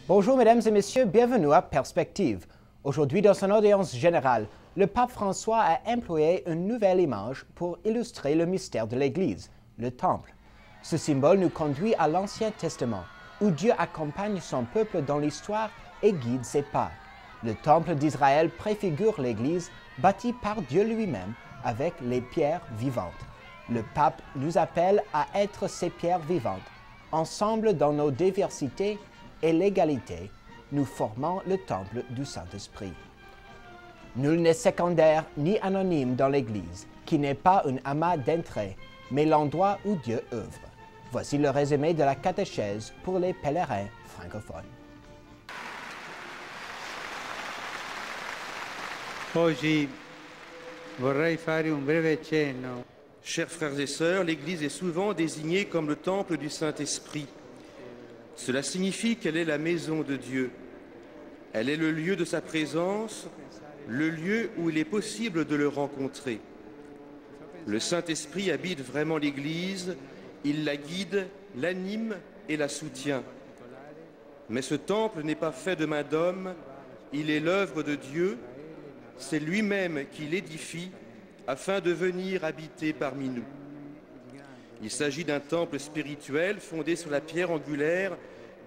Bonjour mesdames et messieurs, bienvenue à Perspective. Aujourd'hui, dans son audience générale, le pape François a employé une nouvelle image pour illustrer le mystère de l'Église, le Temple. Ce symbole nous conduit à l'Ancien Testament, où Dieu accompagne son peuple dans l'histoire et guide ses pas. Le Temple d'Israël préfigure l'Église bâtie par Dieu lui-même avec les pierres vivantes. Le pape nous appelle à être ces pierres vivantes. Ensemble dans nos diversités et l'égalité, nous formons le temple du Saint-Esprit. Nul n'est secondaire ni anonyme dans l'Église, qui n'est pas un amas d'entrée, mais l'endroit où Dieu œuvre. Voici le résumé de la catéchèse pour les pèlerins francophones. Oggi vorrei fare un breve cenno. Chers frères et sœurs, l'Église est souvent désignée comme le temple du Saint-Esprit. Cela signifie qu'elle est la maison de Dieu. Elle est le lieu de sa présence, le lieu où il est possible de le rencontrer. Le Saint-Esprit habite vraiment l'Église, il la guide, l'anime et la soutient. Mais ce temple n'est pas fait de main d'homme, il est l'œuvre de Dieu, c'est lui-même qui l'édifie afin de venir habiter parmi nous. Il s'agit d'un temple spirituel fondé sur la pierre angulaire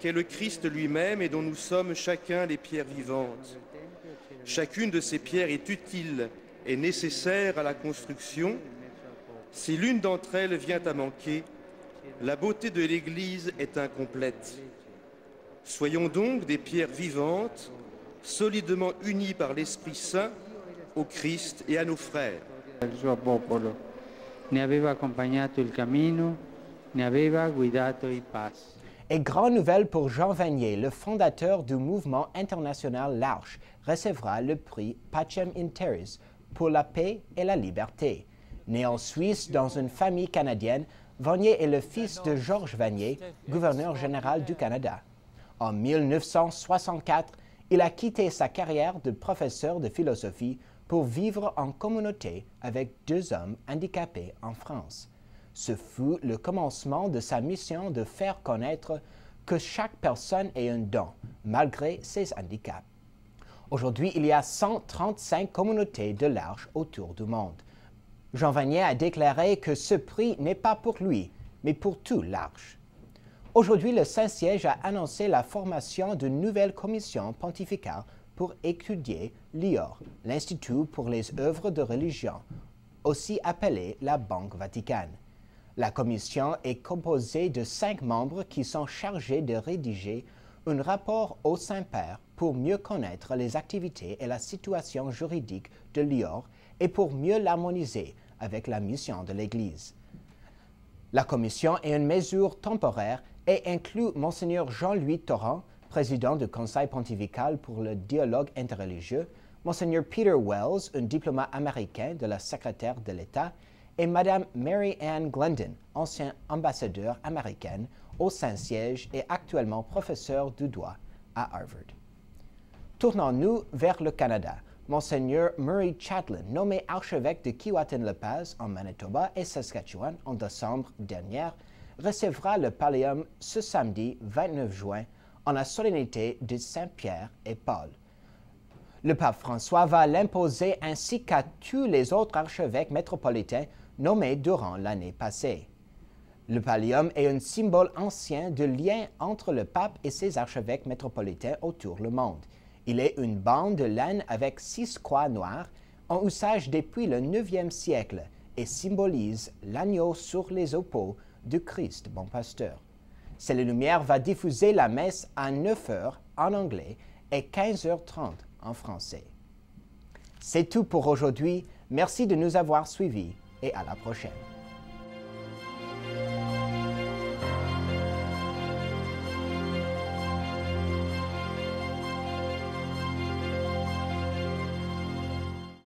qu'est le Christ lui-même et dont nous sommes chacun les pierres vivantes. Chacune de ces pierres est utile et nécessaire à la construction. Si l'une d'entre elles vient à manquer, la beauté de l'Église est incomplète. Soyons donc des pierres vivantes, solidement unies par l'Esprit Saint au Christ et à nos frères. Il suo popolo ne aveva accompagnato il cammino, ne aveva guidato i passi. Et grande nouvelle pour Jean Vanier, le fondateur du mouvement international l'Arche, recevra le prix Pacem in Terris pour la paix et la liberté. Né en Suisse dans une famille canadienne, Vanier est le fils de Georges Vanier, gouverneur général du Canada. En 1964, il a quitté sa carrière de professeur de philosophie pour vivre en communauté avec 2 hommes handicapés en France. Ce fut le commencement de sa mission de faire connaître que chaque personne est un don, malgré ses handicaps. Aujourd'hui, il y a 135 communautés de l'Arche autour du monde. Jean Vanier a déclaré que ce prix n'est pas pour lui, mais pour tout l'Arche. Aujourd'hui, le Saint-Siège a annoncé la formation d'une nouvelle commission pontificale pour étudier l'IOR, l'Institut pour les œuvres de religion, aussi appelé la Banque Vaticane. La commission est composée de 5 membres qui sont chargés de rédiger un rapport au Saint-Père pour mieux connaître les activités et la situation juridique de l'IOR et pour mieux l'harmoniser avec la mission de l'Église. La commission est une mesure temporaire et inclut Monseigneur Jean-Louis Torrent, président du Conseil pontifical pour le dialogue interreligieux, Monseigneur Peter Wells, un diplomate américain de la secrétaire de l'État, et Madame Mary Ann Glendon, ancienne ambassadeur américaine au Saint-Siège et actuellement professeure du droit à Harvard. Tournons-nous vers le Canada. Monseigneur Murray Chatelain, nommé archevêque de Keewatin-La Paz en Manitoba et Saskatchewan en décembre dernier, recevra le pallium ce samedi 29 juin en la solennité de Saint-Pierre et Paul. Le pape François va l'imposer ainsi qu'à tous les autres archevêques métropolitains nommés durant l'année passée. Le pallium est un symbole ancien de lien entre le pape et ses archevêques métropolitains autour du monde. Il est une bande de laine avec 6 croix noires en usage depuis le IXe siècle et symbolise l'agneau sur les épaules du Christ bon pasteur. Celle Lumière va diffuser la messe à 9h en anglais et 15h30 en français. C'est tout pour aujourd'hui. Merci de nous avoir suivis et à la prochaine.